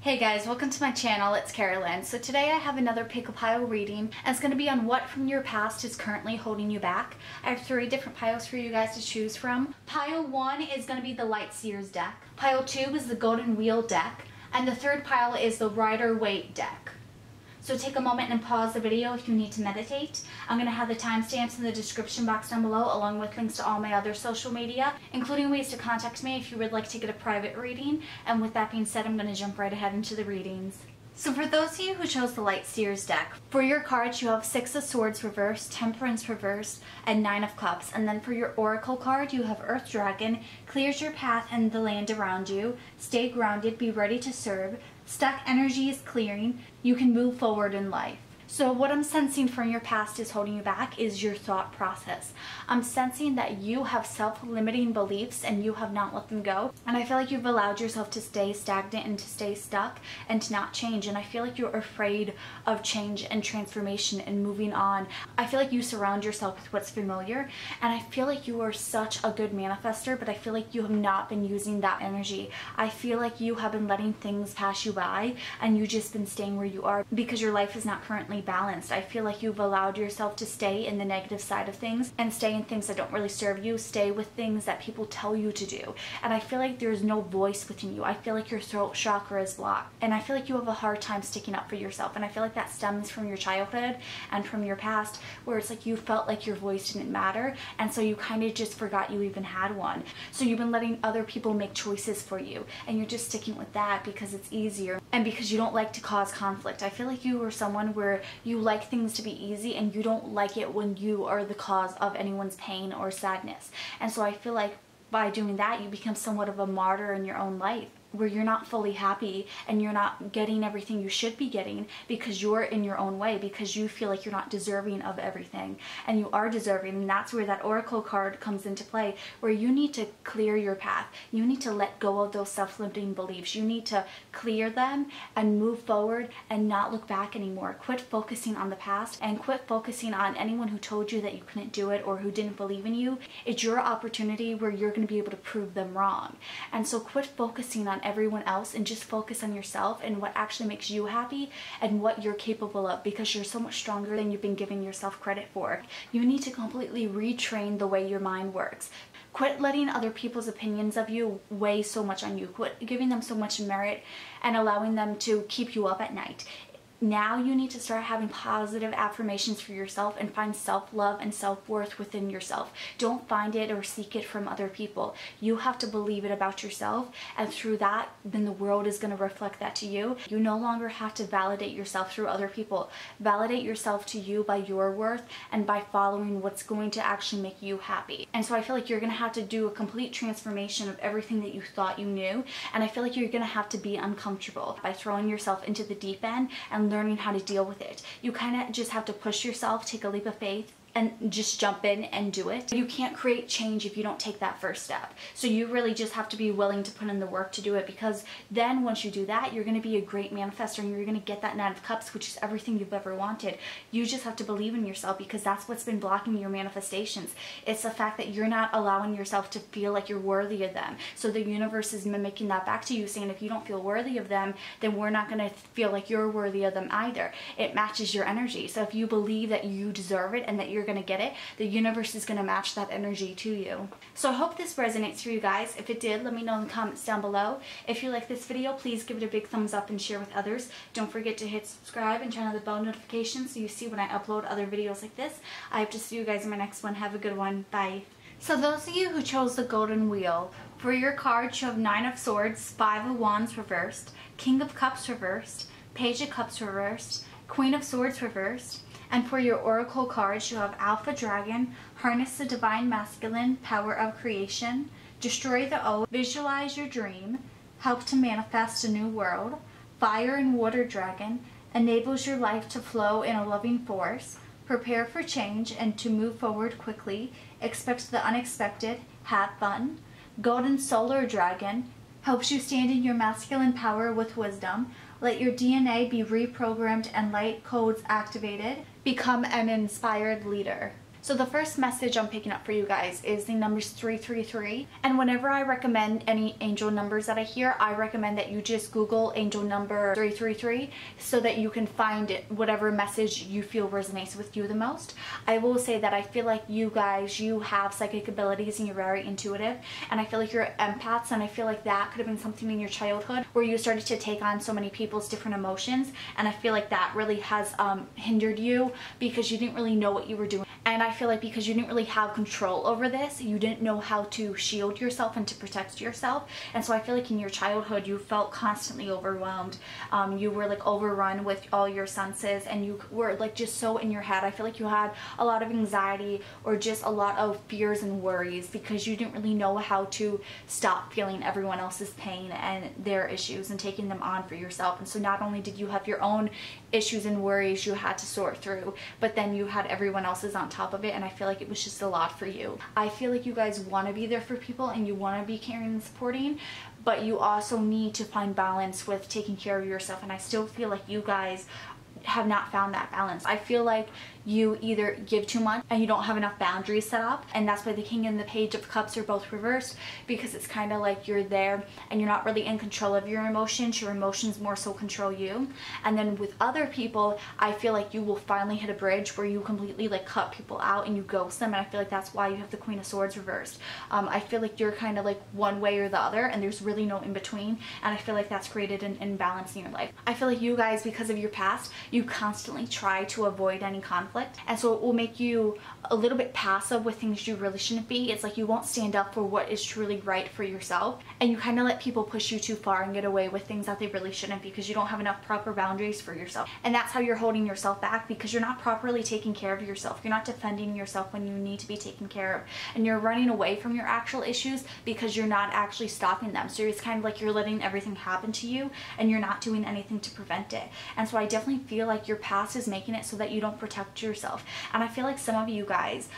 Hey guys, welcome to my channel. It's TarotLynn. So today I have another pick a pile reading, and it's going to be on what from your past is currently holding you back. I have 3 different piles for you guys to choose from. Pile 1 is going to be the Light Seers deck. Pile 2 is the Golden Wheel deck. And the 3rd pile is the Rider-Waite deck. So take a moment and pause the video if you need to meditate. I'm going to have the timestamps in the description box down below, along with links to all my other social media, including ways to contact me if you would like to get a private reading. And with that being said, I'm going to jump right ahead into the readings. So for those of you who chose the Light Seers deck, for your cards you have 6 of Swords reversed, Temperance reversed, and 9 of Cups. And then for your Oracle card you have Earth Dragon, clears your path and the land around you, stay grounded, be ready to serve, stuck energy is clearing, you can move forward in life. So what I'm sensing from your past is holding you back is your thought process. I'm sensing that you have self-limiting beliefs and you have not let them go. And I feel like you've allowed yourself to stay stagnant and to stay stuck and to not change. And I feel like you're afraid of change and transformation and moving on. I feel like you surround yourself with what's familiar. And I feel like you are such a good manifester, but I feel like you have not been using that energy. I feel like you have been letting things pass you by and you've just been staying where you are because your life is not currently balanced. I feel like you've allowed yourself to stay in the negative side of things and stay in things that don't really serve you, stay with things that people tell you to do. And I feel like there's no voice within you. I feel like your throat chakra is blocked. And I feel like you have a hard time sticking up for yourself. And I feel like that stems from your childhood and from your past, where it's like you felt like your voice didn't matter. And so you kind of just forgot you even had one. So you've been letting other people make choices for you. And you're just sticking with that because it's easier and because you don't like to cause conflict. I feel like you are someone where you like things to be easy and you don't like it when you are the cause of anyone's pain or sadness. And so I feel like by doing that, you become somewhat of a martyr in your own life, where you're not fully happy and you're not getting everything you should be getting because you're in your own way, because you feel like you're not deserving of everything, and you are deserving. And that's where that Oracle card comes into play, where you need to clear your path. You need to let go of those self-limiting beliefs. You need to clear them and move forward and not look back anymore. Quit focusing on the past and quit focusing on anyone who told you that you couldn't do it or who didn't believe in you. It's your opportunity where you're going to be able to prove them wrong. And so quit focusing on everyone else and just focus on yourself and what actually makes you happy and what you're capable of, because you're so much stronger than you've been giving yourself credit for. You need to completely retrain the way your mind works. Quit letting other people's opinions of you weigh so much on you. Quit giving them so much merit and allowing them to keep you up at night. Now you need to start having positive affirmations for yourself and find self-love and self-worth within yourself. Don't find it or seek it from other people. You have to believe it about yourself, and through that, then the world is going to reflect that to you. You no longer have to validate yourself through other people. Validate yourself to you by your worth and by following what's going to actually make you happy. And so I feel like you're going to have to do a complete transformation of everything that you thought you knew, and I feel like you're going to have to be uncomfortable by throwing yourself into the deep end and learning how to deal with it. You kind of just have to push yourself, take a leap of faith, and just jump in and do it. You can't create change if you don't take that first step. So you really just have to be willing to put in the work to do it, because then once you do that, you're going to be a great manifestor and you're going to get that 9 of Cups, which is everything you've ever wanted. You just have to believe in yourself, because that's what's been blocking your manifestations. It's the fact that you're not allowing yourself to feel like you're worthy of them. So the universe is mimicking that back to you, saying if you don't feel worthy of them, then we're not going to feel like you're worthy of them either. It matches your energy. So if you believe that you deserve it and that you're going to get it, the universe is going to match that energy to you. So I hope this resonates for you guys. If it did, let me know in the comments down below. If you like this video, please give it a big thumbs up and share with others. Don't forget to hit subscribe and turn on the bell notifications so you see when I upload other videos like this. I hope to see you guys in my next one. Have a good one. Bye. So those of you who chose the Golden Wheel, for your cards you have 9 of Swords, 5 of Wands reversed, King of Cups reversed, Page of Cups reversed, Queen of Swords reversed. And for your Oracle cards, you have Alpha Dragon, Harness the Divine Masculine, Power of Creation, Destroy the Old, Visualize Your Dream, Help to Manifest a New World, Fire and Water Dragon, Enables your life to flow in a loving force, Prepare for change and to move forward quickly, Expect the unexpected, Have fun, Golden Solar Dragon, helps you stand in your masculine power with wisdom, let your DNA be reprogrammed and light codes activated, become an inspired leader. So the first message I'm picking up for you guys is the numbers 333. And whenever I recommend any angel numbers that I hear, I recommend that you just Google angel number 333 so that you can find it, whatever message you feel resonates with you the most. I will say that I feel like you guys, you have psychic abilities and you're very intuitive. And I feel like you're empaths, and I feel like that could have been something in your childhood where you started to take on so many people's different emotions. And I feel like that really has hindered you because you didn't really know what you were doing. And I feel like because you didn't really have control over this, you didn't know how to shield yourself and to protect yourself. And so I feel like in your childhood, you felt constantly overwhelmed. You were like overrun with all your senses, and you were like just so in your head. I feel like you had a lot of anxiety or just a lot of fears and worries because you didn't really know how to stop feeling everyone else's pain and their issues and taking them on for yourself. And so not only did you have your own issues and worries you had to sort through, but then you had everyone else's on top of it, and I feel like it was just a lot for you. I feel like you guys want to be there for people and you want to be caring and supporting, but you also need to find balance with taking care of yourself, and I still feel like you guys have not found that balance. I feel like you either give too much and you don't have enough boundaries set up, and that's why the King and the Page of Cups are both reversed, because it's kind of like you're there and you're not really in control of your emotions more so control you. And then with other people, I feel like you will finally hit a bridge where you completely like cut people out and you ghost them, and I feel like that's why you have the Queen of Swords reversed. I feel like you're kind of like one way or the other, and there's really no in between, and I feel like that's created an imbalance in your life. I feel like you guys, because of your past, you constantly try to avoid any conflict, and so it will make you a little bit passive with things you really shouldn't be. It's like you won't stand up for what is truly right for yourself, and you kind of let people push you too far and get away with things that they really shouldn't because you don't have enough proper boundaries for yourself. And that's how you're holding yourself back, because you're not properly taking care of yourself. You're not defending yourself when you need to be taken care of, and you're running away from your actual issues because you're not actually stopping them. So it's kind of like you're letting everything happen to you and you're not doing anything to prevent it. And so I definitely feel like your past is making it so that you don't protect yourself. And I feel like some of you guys,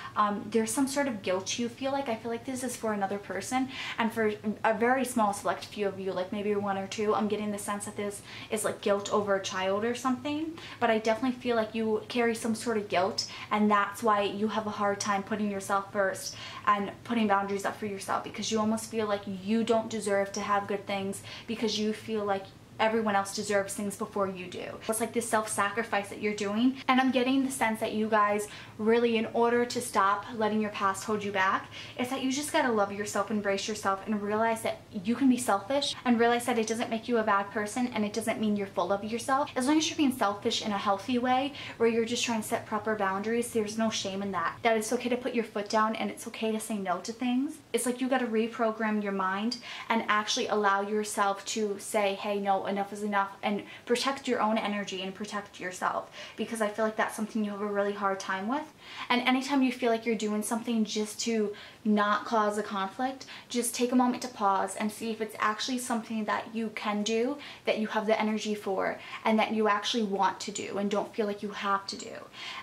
there's some sort of guilt you feel like. I feel like this is for another person, and for a very small select few of you, like maybe one or two, I'm getting the sense that this is like guilt over a child or something. But I definitely feel like you carry some sort of guilt, and that's why you have a hard time putting yourself first and putting boundaries up for yourself, because you almost feel like you don't deserve to have good things because you feel like everyone else deserves things before you do. It's like this self-sacrifice that you're doing, and I'm getting the sense that you guys really, in order to stop letting your past hold you back, is that you just gotta love yourself, embrace yourself, and realize that you can be selfish, and realize that it doesn't make you a bad person, and it doesn't mean you're full of yourself. As long as you're being selfish in a healthy way, where you're just trying to set proper boundaries, there's no shame in that. That it's okay to put your foot down, and it's okay to say no to things. It's like you gotta reprogram your mind and actually allow yourself to say, hey, no, enough is enough, and protect your own energy and protect yourself, because I feel like that's something you have a really hard time with. And anytime you feel like you're doing something just to not cause a conflict, just take a moment to pause and see if it's actually something that you can do, that you have the energy for, and that you actually want to do and don't feel like you have to do.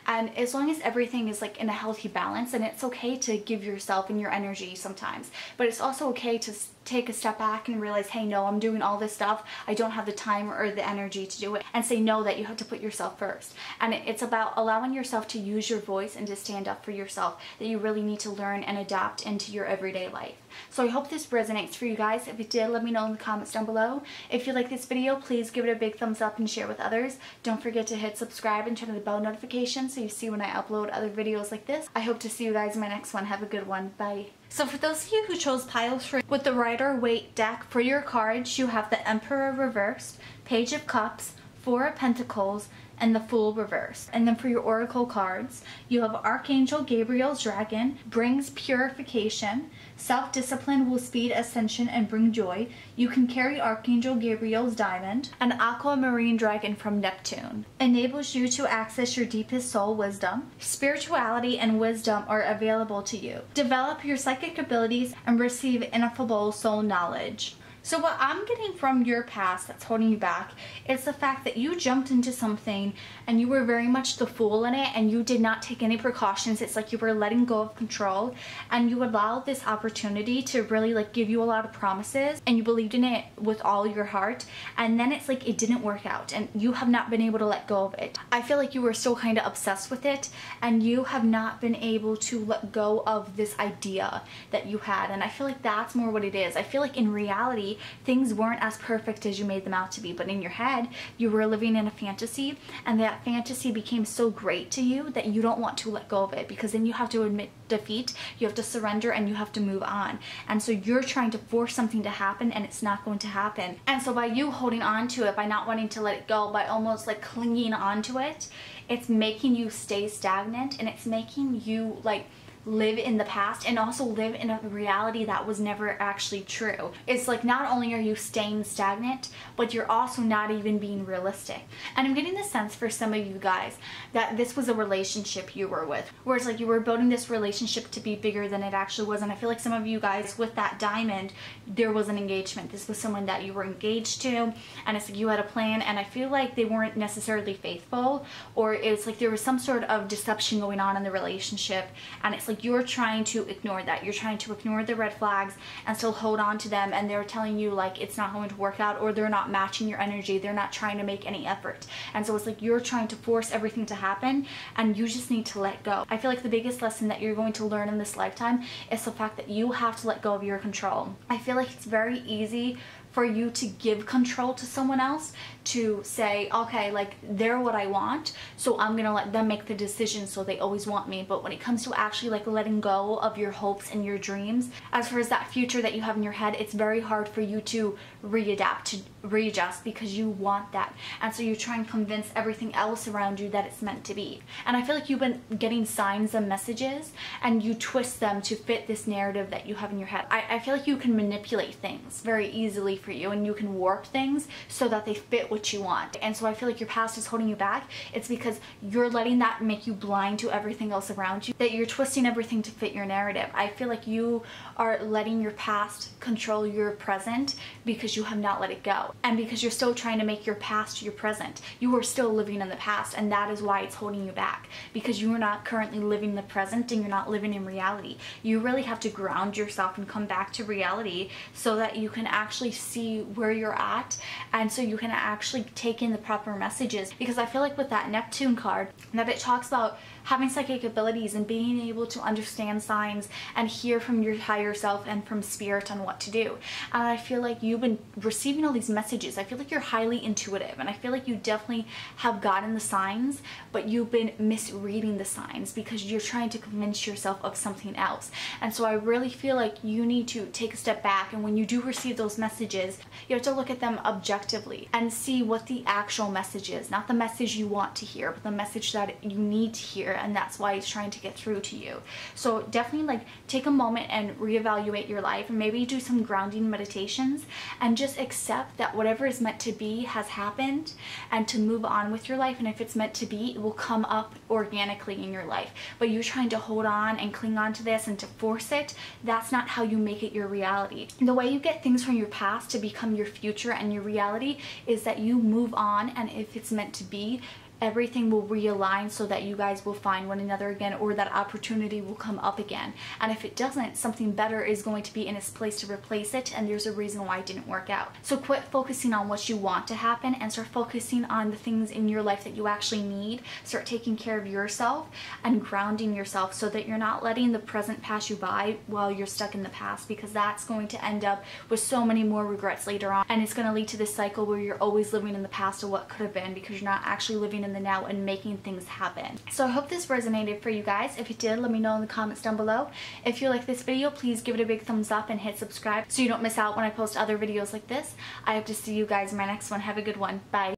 And as long as everything is like in a healthy balance, and it's okay to give yourself and your energy sometimes, but it's also okay to take a step back and realize, hey, no, I'm doing all this stuff, I don't have the time or the energy to do it, and say no, that you have to put yourself first. And it's about allowing yourself to use your voice and to stand up for yourself, that you really need to learn and adapt into your everyday life. So I hope this resonates for you guys. If it did, let me know in the comments down below. If you like this video, please give it a big thumbs up and share with others. Don't forget to hit subscribe and turn on the bell notification so you see when I upload other videos like this. I hope to see you guys in my next one. Have a good one. Bye. So for those of you who chose pile 3 with the Rider-Waite deck, for your cards you have the Emperor reversed, Page of Cups, 4 of Pentacles, and the Fool reversed. And then for your Oracle cards, you have Archangel Gabriel's Dragon, brings purification, self-discipline will speed ascension and bring joy. You can carry Archangel Gabriel's Diamond, an Aquamarine Dragon from Neptune. Enables you to access your deepest soul wisdom. Spirituality and wisdom are available to you. Develop your psychic abilities and receive ineffable soul knowledge. So what I'm getting from your past that's holding you back is the fact that you jumped into something and you were very much the fool in it, and you did not take any precautions. It's like you were letting go of control, and you allowed this opportunity to really like give you a lot of promises, and you believed in it with all your heart, and then it's like it didn't work out and you have not been able to let go of it. I feel like you were still kind of obsessed with it, and you have not been able to let go of this idea that you had. And I feel like that's more what it is. I feel like in reality things weren't as perfect as you made them out to be, but in your head you were living in a fantasy, and that fantasy became so great to you that you don't want to let go of it, because then you have to admit defeat, you have to surrender, and you have to move on. And so you're trying to force something to happen, and it's not going to happen. And so by you holding on to it, by not wanting to let it go, by almost like clinging on to it, it's making you stay stagnant, and it's making you like live in the past and also live in a reality that was never actually true. It's like not only are you staying stagnant, but you're also not even being realistic. And I'm getting the sense for some of you guys that this was a relationship you were with, where it's like you were building this relationship to be bigger than it actually was. And I feel like some of you guys with that diamond, there was an engagement. This was someone that you were engaged to, and it's like you had a plan, and I feel like they weren't necessarily faithful, or it's like there was some sort of deception going on in the relationship, and it's like you're trying to ignore that. You're trying to ignore the red flags and still hold on to them, and they're telling you like it's not going to work out, or they're not matching your energy. They're not trying to make any effort. And so it's like you're trying to force everything to happen, and you just need to let go. I feel like the biggest lesson that you're going to learn in this lifetime is the fact that you have to let go of your control. I feel like it's very easy for you to give control to someone else, to say, okay, like they're what I want, so I'm gonna let them make the decision so they always want me. But when it comes to actually like letting go of your hopes and your dreams, as far as that future that you have in your head, it's very hard for you to readapt, to readjust, because you want that. And so you try and convince everything else around you that it's meant to be. And I feel like you've been getting signs and messages, and you twist them to fit this narrative that you have in your head. I feel like you can manipulate things very easily for you, and you can warp things so that they fit what you want. And so I feel like your past is holding you back. It's because you're letting that make you blind to everything else around you, that you're twisting everything to fit your narrative. I feel like you are letting your past control your present because you have not let it go, and because you're still trying to make your past your present. You are still living in the past, and that is why it's holding you back, because you are not currently living the present, and you're not living in reality. You really have to ground yourself and come back to reality so that you can actually see where you're at, and so you can actually take in the proper messages. Because I feel like with that Neptune card, that it talks about having psychic abilities and being able to understand signs and hear from your higher self and from spirit on what to do. And I feel like you've been receiving all these messages. I feel like you're highly intuitive, and I feel like you definitely have gotten the signs, but you've been misreading the signs because you're trying to convince yourself of something else. And so I really feel like you need to take a step back, and when you do receive those messages, you have to look at them objectively and see what the actual message is. Not the message you want to hear, but the message that you need to hear, and that's why it's trying to get through to you. So definitely like take a moment and reevaluate your life, and maybe do some grounding meditations, and just accept that whatever is meant to be has happened, and to move on with your life. And if it's meant to be, it will come up organically in your life. But you're trying to hold on and cling on to this and to force it, that's not how you make it your reality. The way you get things from your past to become your future and your reality is that you move on, and if it's meant to be, everything will realign so that you guys will find one another again, or that opportunity will come up again. And if it doesn't, something better is going to be in its place to replace it, and there's a reason why it didn't work out. So quit focusing on what you want to happen and start focusing on the things in your life that you actually need. Start taking care of yourself and grounding yourself so that you're not letting the present pass you by while you're stuck in the past, because that's going to end up with so many more regrets later on, and it's going to lead to this cycle where you're always living in the past of what could have been, because you're not actually living in the now and making things happen. So I hope this resonated for you guys. If it did, let me know in the comments down below. If you like this video, please give it a big thumbs up and hit subscribe so you don't miss out when I post other videos like this. I hope to see you guys in my next one. Have a good one. Bye.